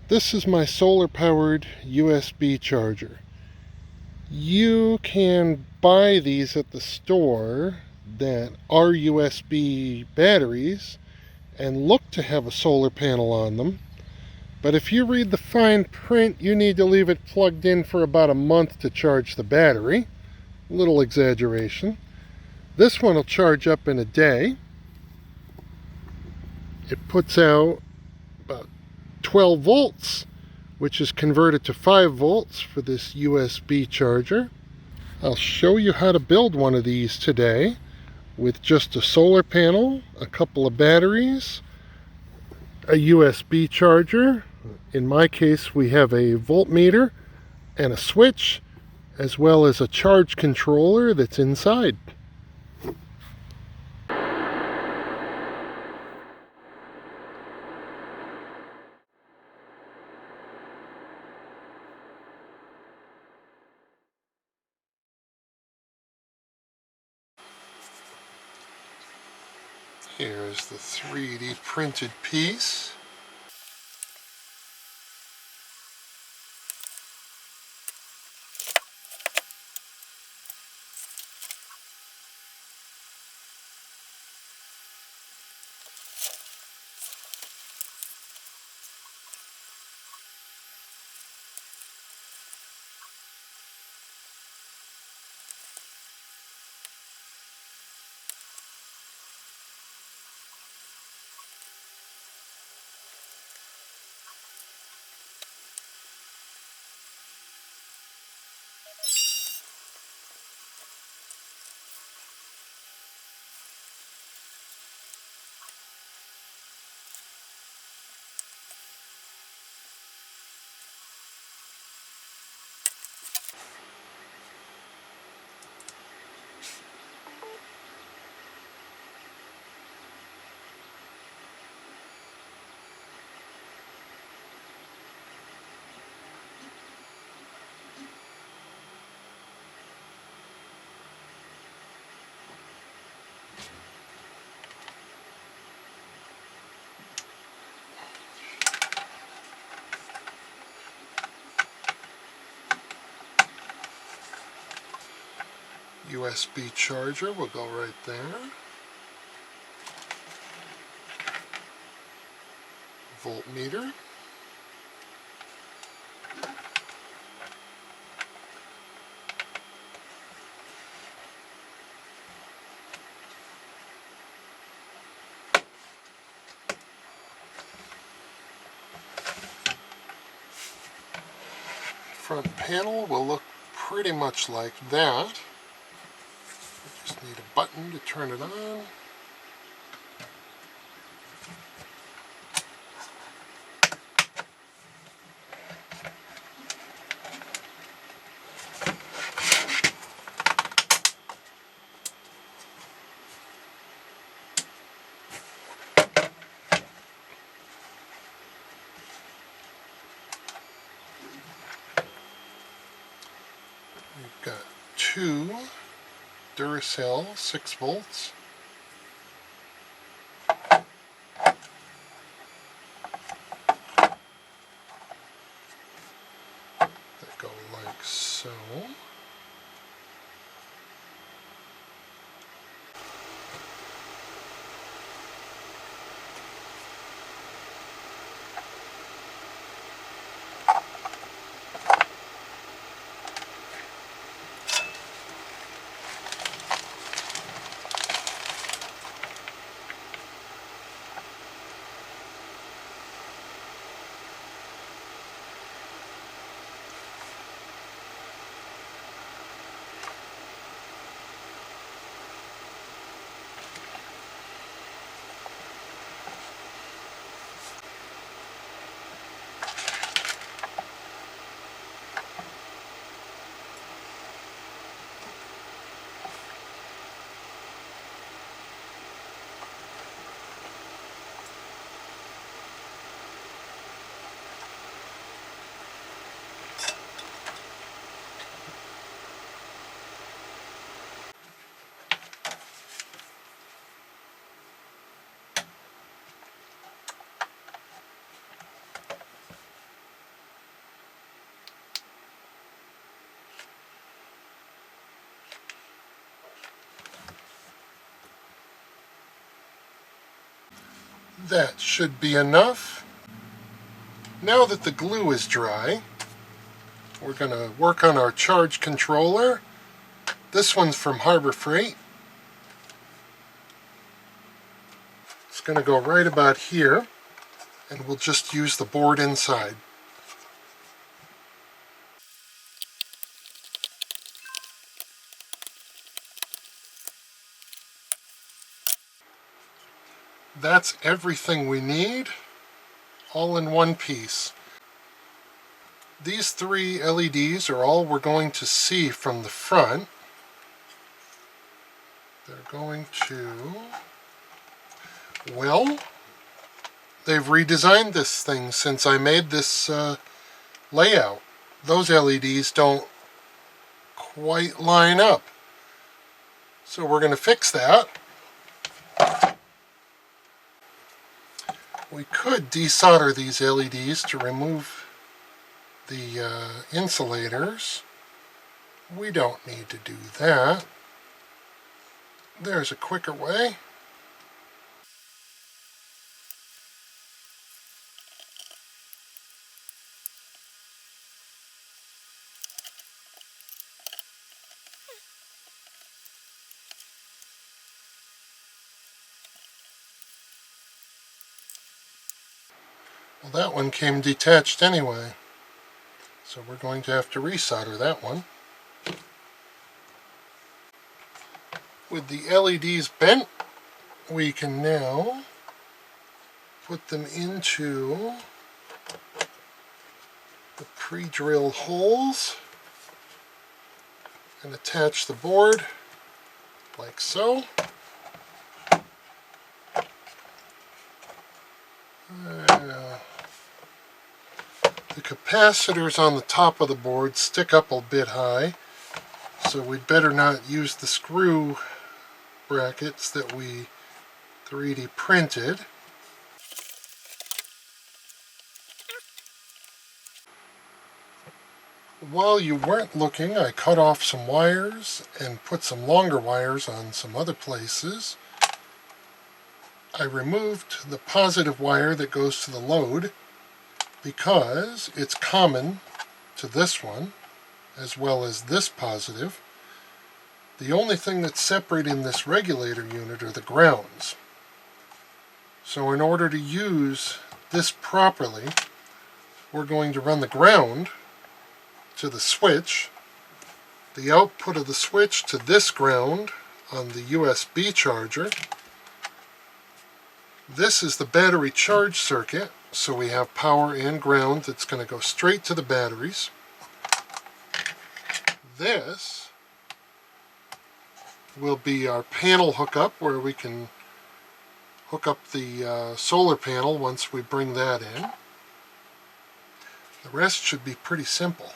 This is my solar powered USB charger. You can buy these at the store that are USB batteries and look to have a solar panel on them. But if you read the fine print, you need to leave it plugged in for about a month to charge the battery. A little exaggeration. This one will charge up in a day. It puts out about 12 volts, which is converted to 5 volts for this USB charger. I'll show you how to build one of these today with just a solar panel, a couple of batteries, a USB charger. In my case, we have a voltmeter and a switch, as well as a charge controller that's inside. Here's the 3D printed piece. USB charger will go right there. Voltmeter. Front panel will look pretty much like that. Just need a button to turn it on. We've got two Duracell 6 volts. That go like so. That should be enough. Now that the glue is dry, we're going to work on our charge controller. This one's from Harbor Freight. It's going to go right about here, and we'll just use the board inside. That's everything we need, all in one piece. These 3 LEDs are all we're going to see from the front. They're going to, well, they've redesigned this thing since I made this layout. Those LEDs don't quite line up. So we're going to fix that. We could desolder these LEDs to remove the insulators. We don't need to do that. There's a quicker way. Well, that one came detached anyway, so we're going to have to resolder that one. With the LEDs bent, we can now put them into the pre-drilled holes and attach the board like so. The capacitors on the top of the board stick up a bit high, so we'd better not use the screw brackets that we 3D printed. While you weren't looking, I cut off some wires and put some longer wires on some other places. I removed the positive wire that goes to the load because it's common to this one as well as this positive. The only thing that's separating this regulator unit are the grounds. So in order to use this properly, we're going to run the ground to the switch, the output of the switch to this ground on the USB charger. This is the battery charge circuit, so we have power and ground that's going to go straight to the batteries. This will be our panel hookup, where we can hook up the solar panel once we bring that in. The rest should be pretty simple.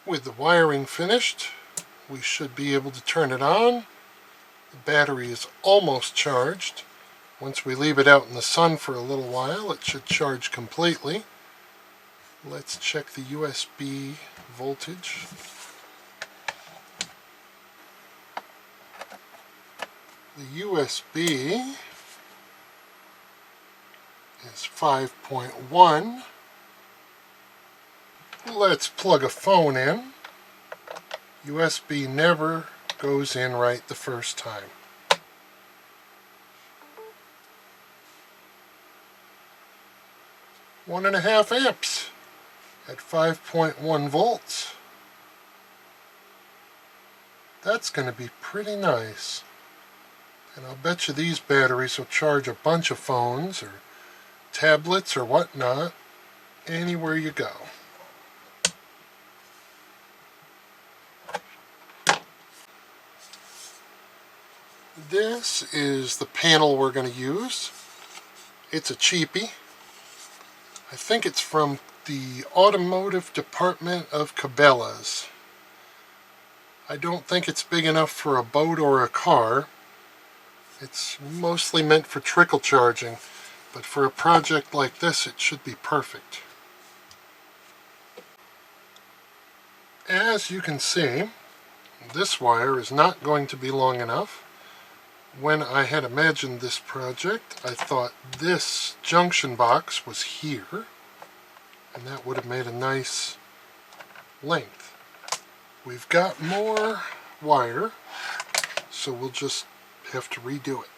With the wiring finished, we should be able to turn it on. The battery is almost charged. Once we leave it out in the sun for a little while, it should charge completely. Let's check the USB voltage. The USB is 5.1. Let's plug a phone in. USB never goes in right the first time. One and a half amps at 5.1 volts. That's going to be pretty nice. And I'll bet you these batteries will charge a bunch of phones or tablets or whatnot anywhere you go. This is the panel we're going to use. It's a cheapie. I think it's from the automotive department of Cabela's. I don't think it's big enough for a boat or a car. It's mostly meant for trickle charging, but for a project like this it should be perfect. As you can see, this wire is not going to be long enough. When I had imagined this project, I thought this junction box was here, and that would have made a nice length. We've got more wire, so we'll just have to redo it.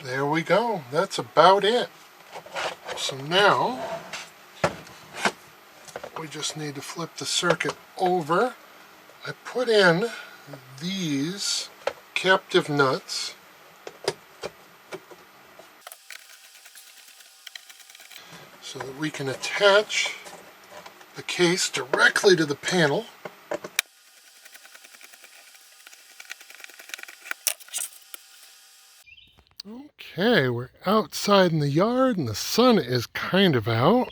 There we go. That's about it. So now we just need to flip the circuit over. I put in these captive nuts so that we can attach the case directly to the panel. Okay, we're outside in the yard and the sun is kind of out.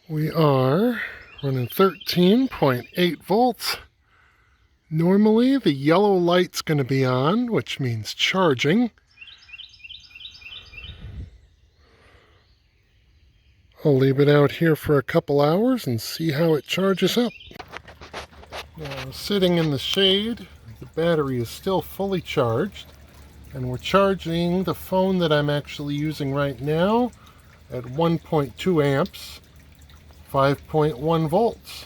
We are running 13.8 volts. Normally the yellow light's going to be on, which means charging. I'll leave it out here for a couple hours and see how it charges up. Now, sitting in the shade, the battery is still fully charged, and we're charging the phone that I'm actually using right now at 1.2 amps, 5.1 volts.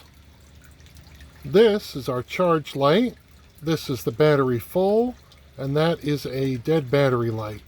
This is our charge light, this is the battery full, and that is a dead battery light.